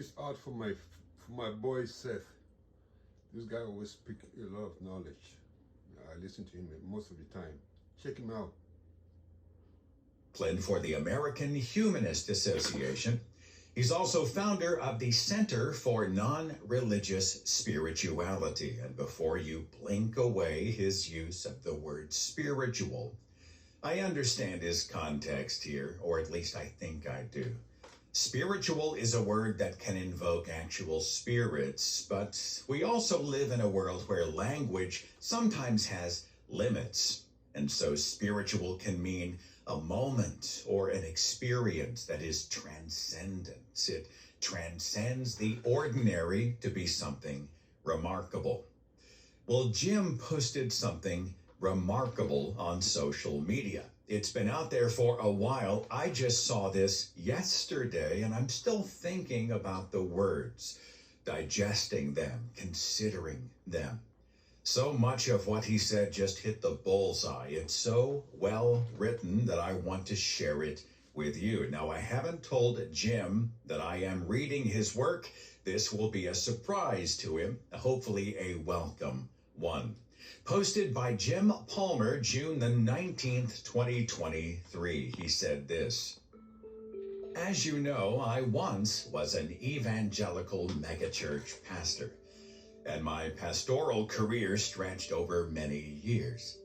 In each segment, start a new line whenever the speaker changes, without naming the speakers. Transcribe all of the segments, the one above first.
this out for my boy Seth. This guy always speak a lot of knowledge. I listen to him most of the time. Check him out.
For the American Humanist Association. He's also founder of the Center for Non-Religious Spirituality. And before you blink away his use of the word spiritual, I understand his context here, or at least I think I do. Spiritual is a word that can invoke actual spirits, but we also live in a world where language sometimes has limits. And so spiritual can mean a moment or an experience that is transcendent. It transcends the ordinary to be something remarkable. Well, Jim posted something remarkable on social media. It's been out there for a while. I just saw this yesterday, and I'm still thinking about the words, digesting them, considering them. So much of what he said just hit the bullseye. It's so well written that I want to share it with you. Now, I haven't told Jim that I am reading his work. This will be a surprise to him, hopefully a welcome one. Posted by Jim Palmer, June the 19th, 2023. He said this: "As you know, I once was an evangelical megachurch pastor, and my pastoral career stretched over many years.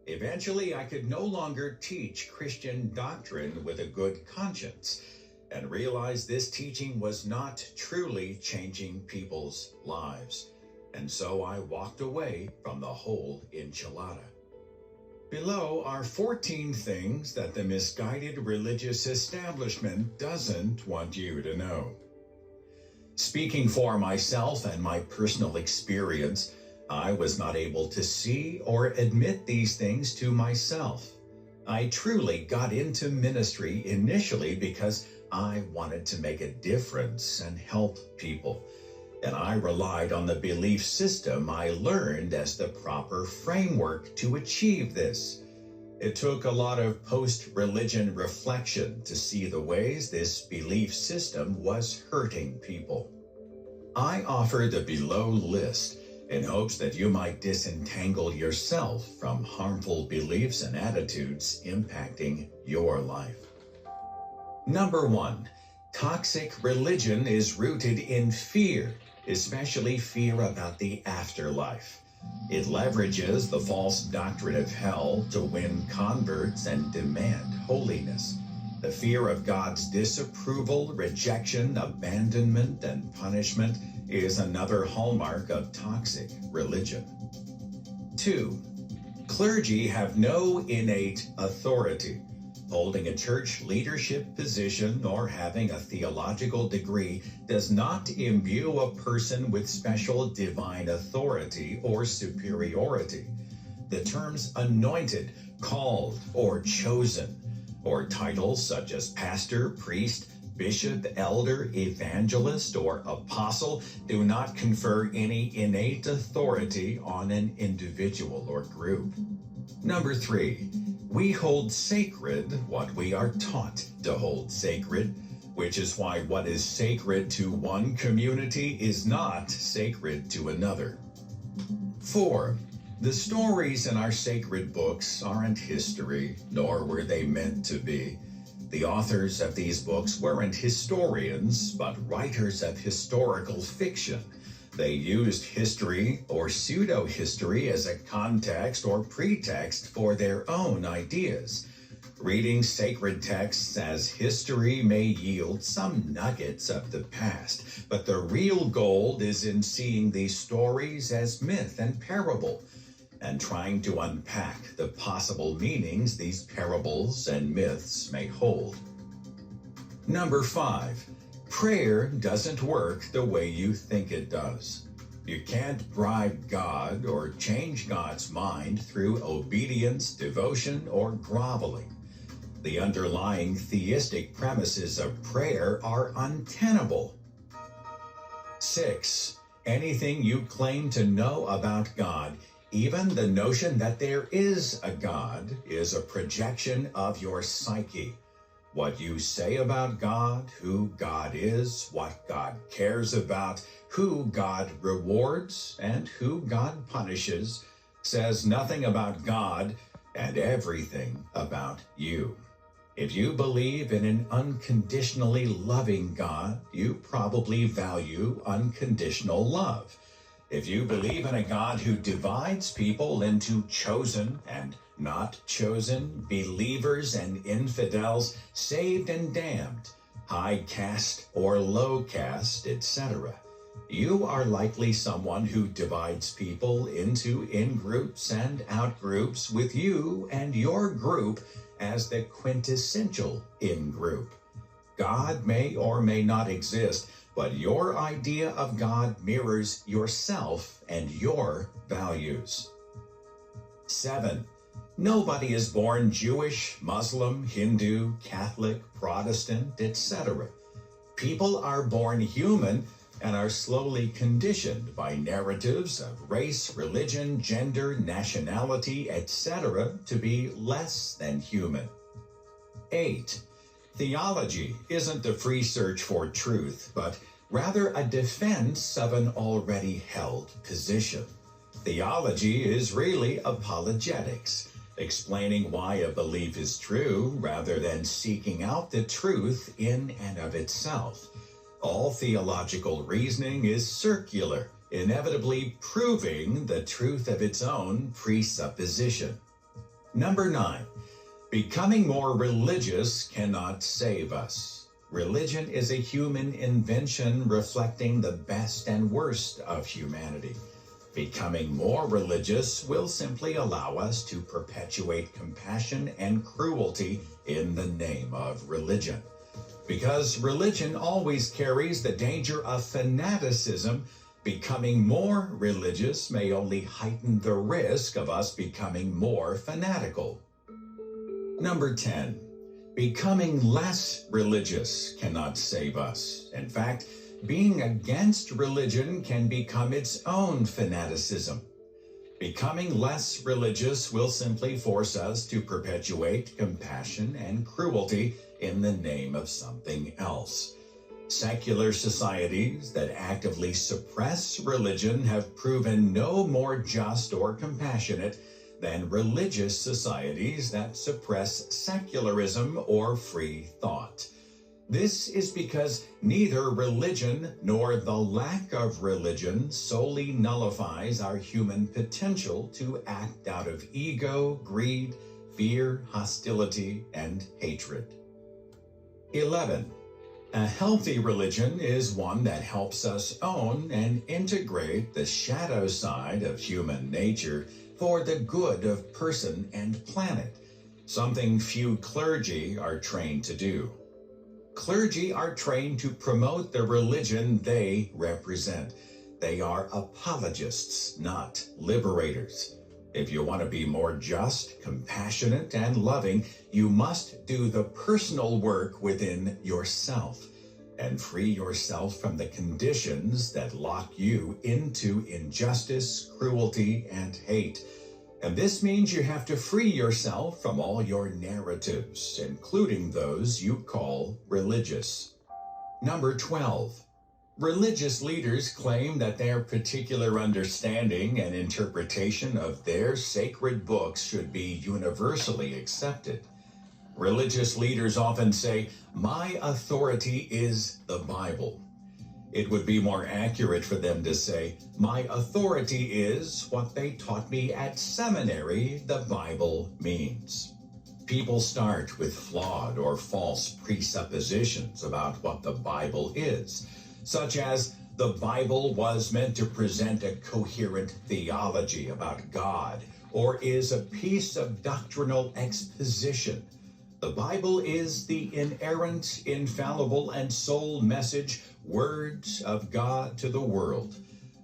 Eventually, I could no longer teach Christian doctrine with a good conscience and realized this teaching was not truly changing people's lives. And so I walked away from the whole enchilada." Below are 14 things that the misguided religious establishment doesn't want you to know. Speaking for myself and my personal experience, I was not able to see or admit these things to myself. I truly got into ministry initially because I wanted to make a difference and help people. And I relied on the belief system I learned as the proper framework to achieve this. It took a lot of post-religion reflection to see the ways this belief system was hurting people. I offer the below list in hopes that you might disentangle yourself from harmful beliefs and attitudes impacting your life. Number 1, toxic religion is rooted in fear, especially fear about the afterlife. It leverages the false doctrine of hell to win converts and demand holiness. The fear of God's disapproval, rejection, abandonment, and punishment is another hallmark of toxic religion. 2, clergy have no innate authority. Holding a church leadership position or having a theological degree does not imbue a person with special divine authority or superiority. The terms anointed, called, or chosen, or titles such as pastor, priest, bishop, elder, evangelist, or apostle do not confer any innate authority on an individual or group. Number 3, we hold sacred what we are taught to hold sacred, which is why what is sacred to one community is not sacred to another. 4, the stories in our sacred books aren't history, nor were they meant to be. The authors of these books weren't historians, but writers of historical fiction. They used history or pseudo-history as a context or pretext for their own ideas. Reading sacred texts as history may yield some nuggets of the past, but the real gold is in seeing these stories as myth and parable, and trying to unpack the possible meanings these parables and myths may hold. Number 5, prayer doesn't work the way you think it does. You can't bribe God or change God's mind through obedience, devotion, or groveling. The underlying theistic premises of prayer are untenable. 6, anything you claim to know about God, even the notion that there is a God, is a projection of your psyche. What you say about God, who God is, what God cares about, who God rewards, and who God punishes, says nothing about God and everything about you. If you believe in an unconditionally loving God, you probably value unconditional love. If you believe in a God who divides people into chosen and not chosen, believers and infidels, saved and damned, high caste or low caste, etc., you are likely someone who divides people into in-groups and out-groups, with you and your group as the quintessential in-group. God may or may not exist, but your idea of God mirrors yourself and your values. 7. Nobody is born Jewish, Muslim, Hindu, Catholic, Protestant, etc. People are born human and are slowly conditioned by narratives of race, religion, gender, nationality, etc. to be less than human. 8. Theology isn't the free search for truth, but rather a defense of an already held position. Theology is really apologetics, explaining why a belief is true rather than seeking out the truth in and of itself. All theological reasoning is circular, inevitably proving the truth of its own presupposition. Number 9. Becoming more religious cannot save us. Religion is a human invention reflecting the best and worst of humanity. Becoming more religious will simply allow us to perpetuate compassion and cruelty in the name of religion. Because religion always carries the danger of fanaticism, becoming more religious may only heighten the risk of us becoming more fanatical. Number 10. Becoming less religious cannot save us. In fact, being against religion can become its own fanaticism. Becoming less religious will simply force us to perpetuate compassion and cruelty in the name of something else. Secular societies that actively suppress religion have proven no more just or compassionate than religious societies that suppress secularism or free thought. This is because neither religion nor the lack of religion solely nullifies our human potential to act out of ego, greed, fear, hostility, and hatred. 11. A healthy religion is one that helps us own and integrate the shadow side of human nature for the good of person and planet, something few clergy are trained to do. Clergy are trained to promote the religion they represent. They are apologists, not liberators. If you want to be more just, compassionate, and loving, you must do the personal work within yourself and free yourself from the conditions that lock you into injustice, cruelty, and hate. And this means you have to free yourself from all your narratives, including those you call religious. Number 12. Religious leaders claim that their particular understanding and interpretation of their sacred books should be universally accepted. Religious leaders often say, "My authority is the Bible." It would be more accurate for them to say, "My authority is what they taught me at seminary the Bible means." People start with flawed or false presuppositions about what the Bible is, such as the Bible was meant to present a coherent theology about God, or is a piece of doctrinal exposition. The Bible is the inerrant, infallible, and sole message, words of God to the world.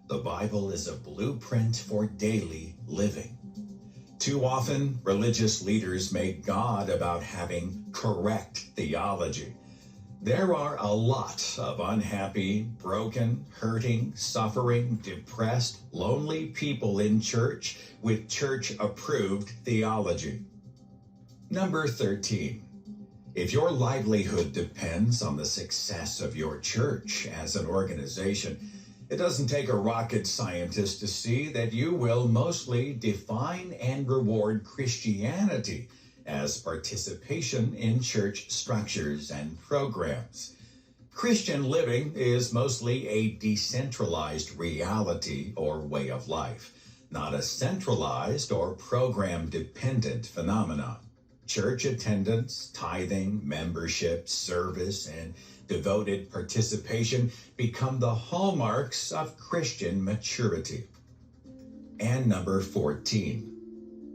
The Bible is a blueprint for daily living. Too often, religious leaders make God about having correct theology. There are a lot of unhappy, broken, hurting, suffering, depressed, lonely people in church with church-approved theology. Number 13. If your livelihood depends on the success of your church as an organization, it doesn't take a rocket scientist to see that you will mostly define and reward Christianity as participation in church structures and programs. Christian living is mostly a decentralized reality or way of life, not a centralized or program-dependent phenomenon. Church attendance, tithing, membership, service, and devoted participation become the hallmarks of Christian maturity. And number 14,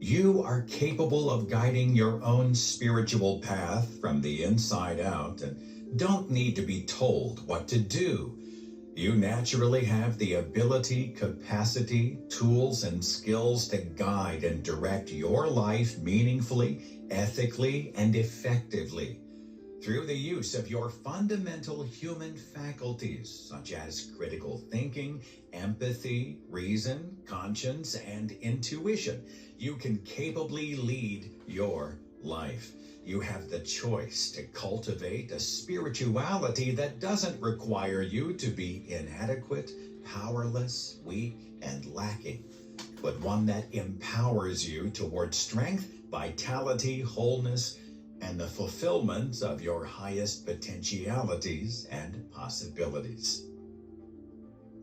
you are capable of guiding your own spiritual path from the inside out and don't need to be told what to do. You naturally have the ability, capacity, tools, and skills to guide and direct your life meaningfully, ethically, and effectively through the use of your fundamental human faculties, such as critical thinking, empathy, reason, conscience, and intuition. You can capably lead your life. You have the choice to cultivate a spirituality that doesn't require you to be inadequate, powerless, weak, and lacking, but one that empowers you toward strength, vitality, wholeness, and the fulfillment of your highest potentialities and possibilities.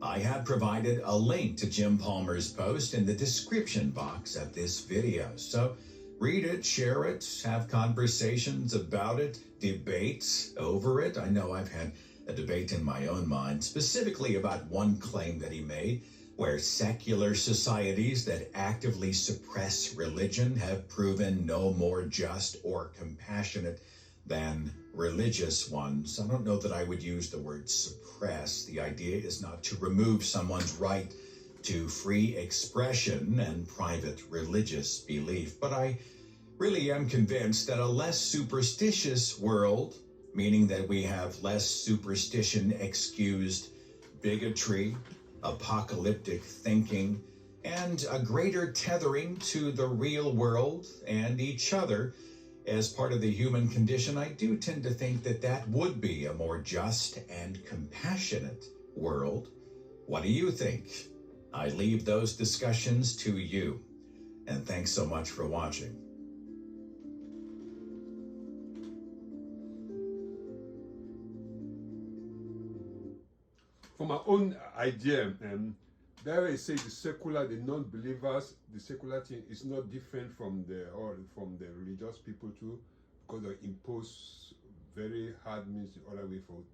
I have provided a link to Jim Palmer's post in the description box of this video, so read it, share it, have conversations about it, debate over it. I know I've had a debate in my own mind, specifically about one claim that he made, where secular societies that actively suppress religion have proven no more just or compassionate than religious ones. I don't know that I would use the word suppress. The idea is not to remove someone's right to free expression and private religious belief, but I really am convinced that a less superstitious world, meaning that we have less superstition-excused bigotry, apocalyptic thinking, and a greater tethering to the real world and each other as part of the human condition, I do tend to think that that would be a more just and compassionate world. What do you think? I leave those discussions to you. And thanks so much for watching.
For my own idea, there I say the secular, the non-believers, the secular thing is not different from the religious people too, because they impose very hard means the other way forward.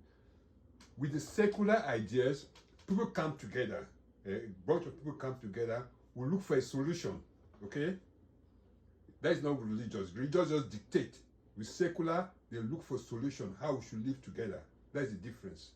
With the secular ideas, people come together. A bunch of people come together. We look for a solution. Okay, that is not religious. Religious just dictate. With secular, they look for solution, how we should live together. That's the difference.